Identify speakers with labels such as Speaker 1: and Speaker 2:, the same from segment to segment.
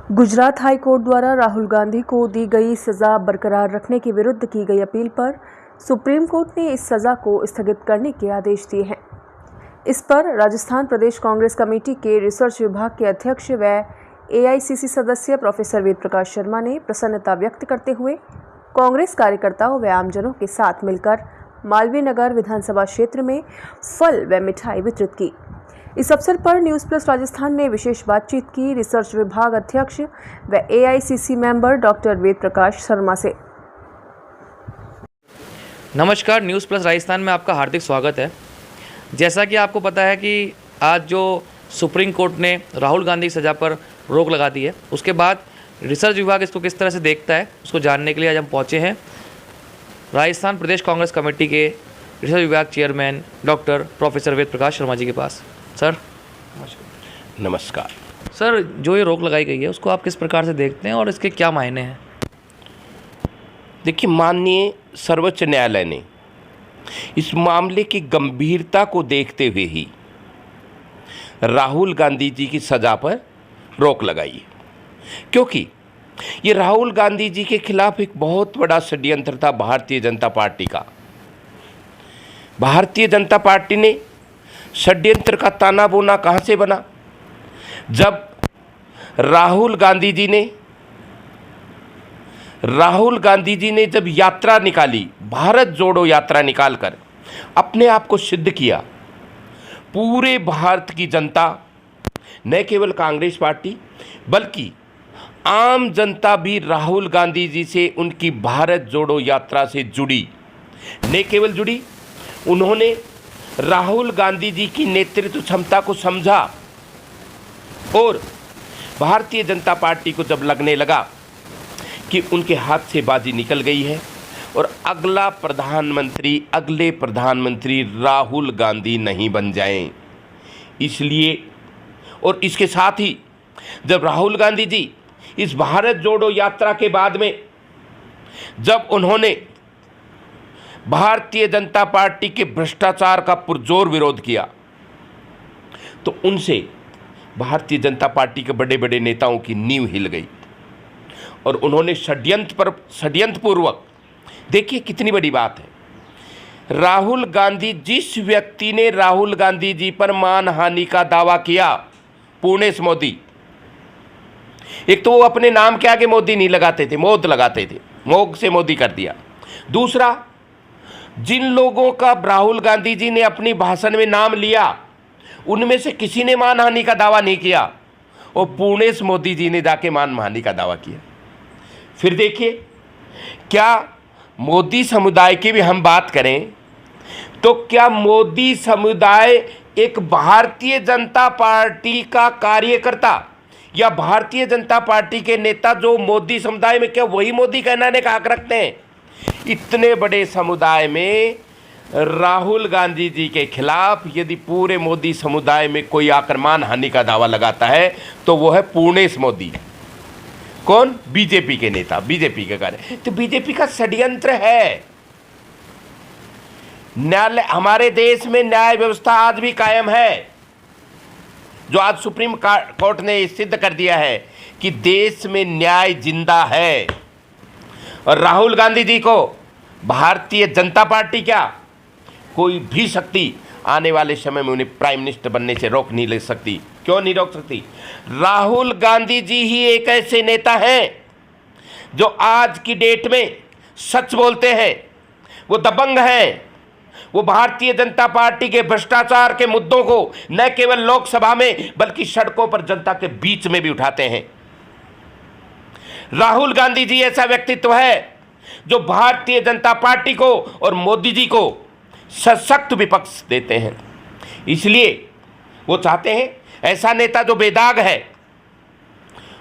Speaker 1: Gujarat high court द्वारा राहुल गांधी को दी गई सजा बरकरार रखने के विरुद्ध की गई अपील पर सुप्रीम कोर्ट ने इस सजा को स्थगित करने के आदेश दिए हैं। इस पर राजस्थान प्रदेश कांग्रेस कमेटी के रिसर्च विभाग के अध्यक्ष व एआईसीसी सदस्य प्रोफेसर वेद प्रकाश शर्मा ने प्रसन्नता व्यक्त करते हुए कांग्रेस कार्यकर्ताओं व आमजनों के साथ मिलकर मालवीय नगर विधानसभा क्षेत्र में फल व मिठाई वितरित की। इस अवसर पर न्यूज़ प्लस राजस्थान ने विशेष बातचीत की रिसर्च विभाग अध्यक्ष व AICC member doctor Ved Prakash Sharma से।
Speaker 2: नमस्कार, न्यूज़ प्लस राजस्थान में आपका हार्दिक स्वागत है। जैसा कि आपको पता है कि आज जो सुप्रीम कोर्ट ने राहुल गांधी की सज़ा पर रोक लगा दी है, उसके बाद रिसर्च विभाग इसको किस तरह से देखता है उसको जानने के लिए आज हम पहुँचे हैं राजस्थान प्रदेश कांग्रेस कमेटी के रिसर्च विभाग chairman doctor professor Ved Prakash Sharma ji के पास। सर
Speaker 3: नमस्कार।
Speaker 2: सर, जो ये रोक लगाई गई है उसको आप किस प्रकार से देखते हैं और इसके क्या मायने हैं?
Speaker 3: देखिए, माननीय सर्वोच्च न्यायालय ने इस मामले की गंभीरता को देखते हुए ही राहुल गांधी जी की सज़ा पर रोक लगाई है, क्योंकि ये राहुल गांधी जी के खिलाफ एक बहुत बड़ा षड्यंत्र था भारतीय जनता पार्टी का। भारतीय जनता पार्टी ने षड्यंत्र का ताना बोना कहाँ से बना? जब राहुल गांधी जी ने जब यात्रा निकाली, भारत जोड़ो यात्रा निकालकर अपने आप को सिद्ध किया। पूरे भारत की जनता, न केवल कांग्रेस पार्टी बल्कि आम जनता भी राहुल गांधी जी से, उनकी भारत जोड़ो यात्रा से जुड़ी। न केवल जुड़ी, उन्होंने राहुल गांधी जी की नेतृत्व क्षमता को समझा और भारतीय जनता पार्टी को जब लगने लगा कि उनके हाथ से बाजी निकल गई है और अगले प्रधानमंत्री राहुल गांधी नहीं बन जाएं, इसलिए और इसके साथ ही जब राहुल गांधी जी इस भारत जोड़ो यात्रा के बाद में जब उन्होंने भारतीय जनता पार्टी के भ्रष्टाचार का पुरजोर विरोध किया, तो उनसे भारतीय जनता पार्टी के बड़े बड़े नेताओं की नींव हिल गई और उन्होंने षड्यंत्र पूर्वक, देखिए कितनी बड़ी बात है, जिस व्यक्ति ने राहुल गांधी जी पर मानहानि का दावा किया, पूर्णेश मोदी, एक तो वो अपने नाम के आगे मोदी नहीं लगाते थे, मोद लगाते थे, मोग से मोदी कर दिया। दूसरा, जिन लोगों का राहुल गांधी जी ने अपनी भाषण में नाम लिया, उनमें से किसी ने मानहानि का दावा नहीं किया और पूर्णेश मोदी जी ने जाके मानहानि का दावा किया। फिर देखिए, क्या मोदी समुदाय की भी हम बात करें तो क्या मोदी समुदाय एक भारतीय जनता पार्टी का कार्यकर्ता या भारतीय जनता पार्टी के नेता जो मोदी समुदाय में, क्या वही मोदी कहने का हक रखते हैं? इतने बड़े समुदाय में राहुल गांधी जी के खिलाफ यदि पूरे मोदी समुदाय में कोई आकर मानहानि का दावा लगाता है तो वो है पूर्णेश मोदी। कौन? बीजेपी के नेता, बीजेपी के कार्य। तो बीजेपी का षड्यंत्र है। न्यायालय, हमारे देश में न्याय व्यवस्था आज भी कायम है, जो आज सुप्रीम कोर्ट ने सिद्ध कर दिया है कि देश में न्याय जिंदा है। और राहुल गांधी जी को भारतीय जनता पार्टी, क्या कोई भी शक्ति आने वाले समय में उन्हें प्राइम मिनिस्टर बनने से रोक नहीं ले सकती। क्यों नहीं रोक सकती? राहुल गांधी जी ही एक ऐसे नेता हैं जो आज की डेट में सच बोलते हैं, वो दबंग हैं, वो भारतीय जनता पार्टी के भ्रष्टाचार के मुद्दों को न केवल लोकसभा में बल्कि सड़कों पर जनता के बीच में भी उठाते हैं। राहुल गांधी जी ऐसा व्यक्तित्व है जो भारतीय जनता पार्टी को और मोदी जी को सशक्त विपक्ष देते हैं। इसलिए वो चाहते हैं ऐसा नेता जो बेदाग है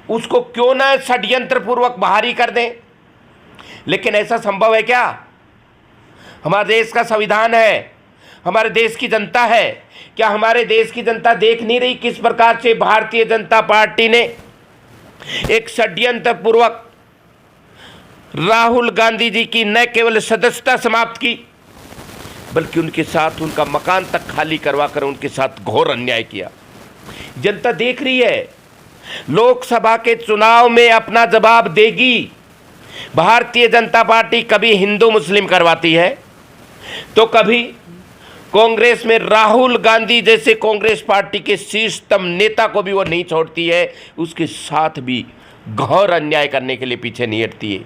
Speaker 3: उसको क्यों ना षड्यंत्र पूर्वक बाहरी कर दें। लेकिन ऐसा संभव है क्या? हमारे देश का संविधान है, हमारे देश की जनता है, क्या हमारे देश की जनता देख नहीं रही किस प्रकार से भारतीय जनता पार्टी ने एक षड्यंत्र पूर्वक राहुल गांधी जी की न केवल सदस्यता समाप्त की बल्कि उनके साथ उनका मकान तक खाली करवा कर उनके साथ घोर अन्याय किया। जनता देख रही है लोकसभा के चुनाव में अपना जवाब देगी। भारतीय जनता पार्टी कभी हिंदू मुस्लिम करवाती है तो कभी कांग्रेस में राहुल गांधी जैसे कांग्रेस पार्टी के शीर्षतम नेता को भी वो नहीं छोड़ती है, उसके साथ भी घोर अन्याय करने के लिए पीछे नहीं हटती है।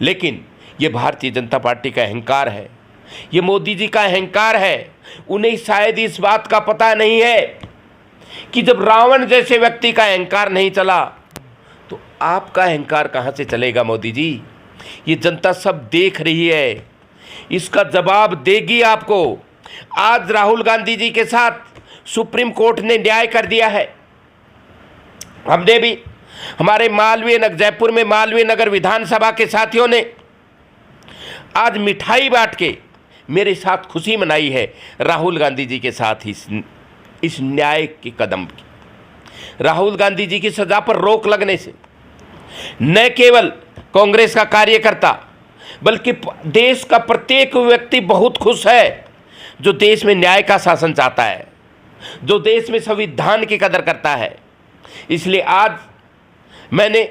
Speaker 3: लेकिन ये भारतीय जनता पार्टी का अहंकार है, ये मोदी जी का अहंकार है। उन्हें शायद इस बात का पता नहीं है कि जब रावण जैसे व्यक्ति का अहंकार नहीं चला तो आपका अहंकार कहाँ से चलेगा मोदी जी। ये जनता सब देख रही है, इसका जवाब देगी आपको। आज राहुल गांधी जी के साथ सुप्रीम कोर्ट ने न्याय कर दिया है। हमने भी हमारे जयपुर में मालवीय नगर विधानसभा के साथियों ने आज मिठाई बांट के मेरे साथ खुशी मनाई है राहुल गांधी जी के साथ इस न्याय के कदम की। राहुल गांधी जी की सजा पर रोक लगने से न केवल कांग्रेस का कार्यकर्ता बल्कि देश का प्रत्येक व्यक्ति बहुत खुश है, जो देश में न्याय का शासन चाहता है, जो देश में संविधान की कदर करता है। इसलिए आज मैंने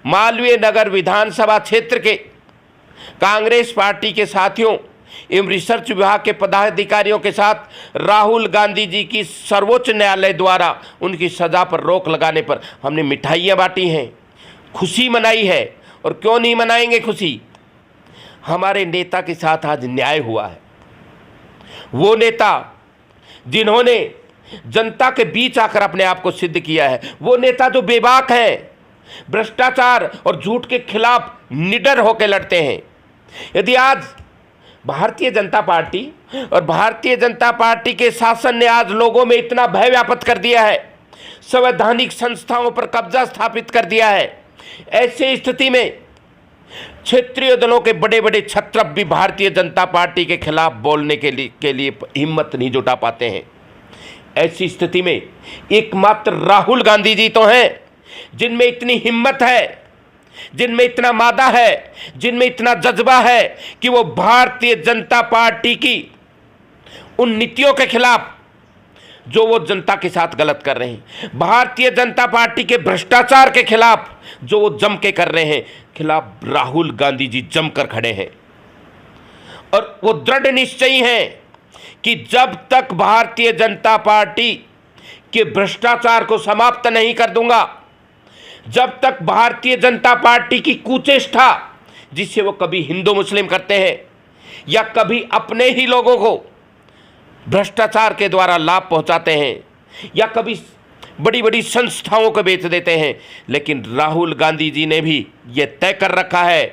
Speaker 3: मालवीय नगर विधानसभा क्षेत्र के कांग्रेस पार्टी के साथियों एवं रिसर्च विभाग के पदाधिकारियों के साथ राहुल गांधी जी की सर्वोच्च न्यायालय द्वारा उनकी सजा पर रोक लगाने पर हमने मिठाइयाँ बांटी हैं, खुशी मनाई है। और क्यों नहीं मनाएंगे खुशी, हमारे नेता के साथ आज न्याय हुआ है। वो नेता जिन्होंने जनता के बीच आकर अपने आप को सिद्ध किया है, वो नेता जो बेबाक है, भ्रष्टाचार और झूठ के खिलाफ निडर होकर लड़ते हैं। यदि आज भारतीय जनता पार्टी और भारतीय जनता पार्टी के शासन ने आज लोगों में इतना भय व्याप्त कर दिया है, संवैधानिक संस्थाओं पर कब्जा स्थापित कर दिया है, ऐसे स्थिति में क्षेत्रीय दलों के बड़े बड़े छत्रप भी भारतीय जनता पार्टी के खिलाफ बोलने के लिए हिम्मत नहीं जुटा पाते हैं। ऐसी स्थिति में एकमात्र राहुल गांधी जी तो हैं जिनमें इतनी हिम्मत है, जिनमें इतना मादा है, जिनमें इतना जज्बा है कि वो भारतीय जनता पार्टी की उन नीतियों के खिलाफ जो वो जनता के साथ गलत कर रहे हैं, भारतीय जनता पार्टी के भ्रष्टाचार के खिलाफ जो वो जम के कर रहे हैं, खिलाफ राहुल गांधी जी जमकर खड़े हैं। और वो दृढ़ निश्चयी हैं कि जब तक भारतीय जनता पार्टी के भ्रष्टाचार को समाप्त नहीं कर दूंगा, जब तक भारतीय जनता पार्टी की कुचेष्टा जिससे वो कभी हिंदू मुस्लिम करते हैं या कभी अपने ही लोगों को भ्रष्टाचार के द्वारा लाभ पहुंचाते हैं या कभी बड़ी बड़ी संस्थाओं को बेच देते हैं, लेकिन राहुल गांधी जी ने भी ये तय कर रखा है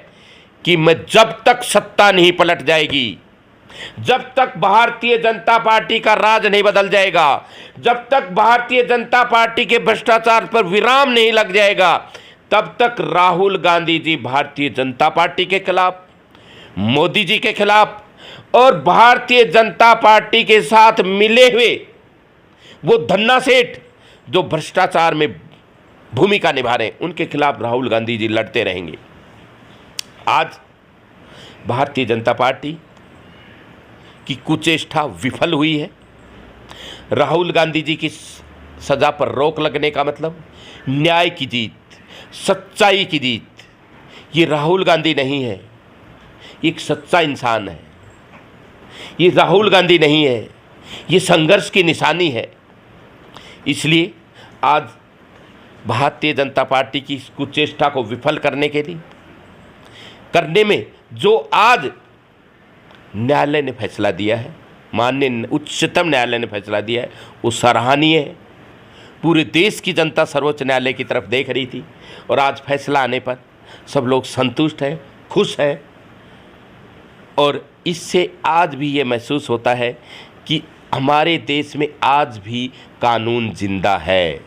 Speaker 3: कि मैं जब तक सत्ता नहीं पलट जाएगी, जब तक भारतीय जनता पार्टी का राज नहीं बदल जाएगा, जब तक भारतीय जनता पार्टी के भ्रष्टाचार पर विराम नहीं लग जाएगा, तब तक राहुल गांधी जी भारतीय जनता पार्टी के खिलाफ, मोदी जी के खिलाफ और भारतीय जनता पार्टी के साथ मिले हुए वो धन्ना सेठ जो भ्रष्टाचार में भूमिका निभा रहे हैं, उनके खिलाफ राहुल गांधी जी लड़ते रहेंगे। आज भारतीय जनता पार्टी की कुचेष्टा विफल हुई है। राहुल गांधी जी की सजा पर रोक लगने का मतलब न्याय की जीत, सच्चाई की जीत। ये राहुल गांधी नहीं है, एक सच्चा इंसान है। ये राहुल गांधी नहीं है, ये संघर्ष की निशानी है। इसलिए आज भारतीय जनता पार्टी की इस कुचेष्टा को विफल करने में जो आज न्यायालय ने फैसला दिया है, माननीय उच्चतम न्यायालय ने फैसला दिया है, वो सराहनीय है। पूरे देश की जनता सर्वोच्च न्यायालय की तरफ देख रही थी और आज फैसला आने पर सब लोग संतुष्ट हैं, खुश हैं। और इससे आज भी ये महसूस होता है कि हमारे देश में आज भी कानून जिंदा है।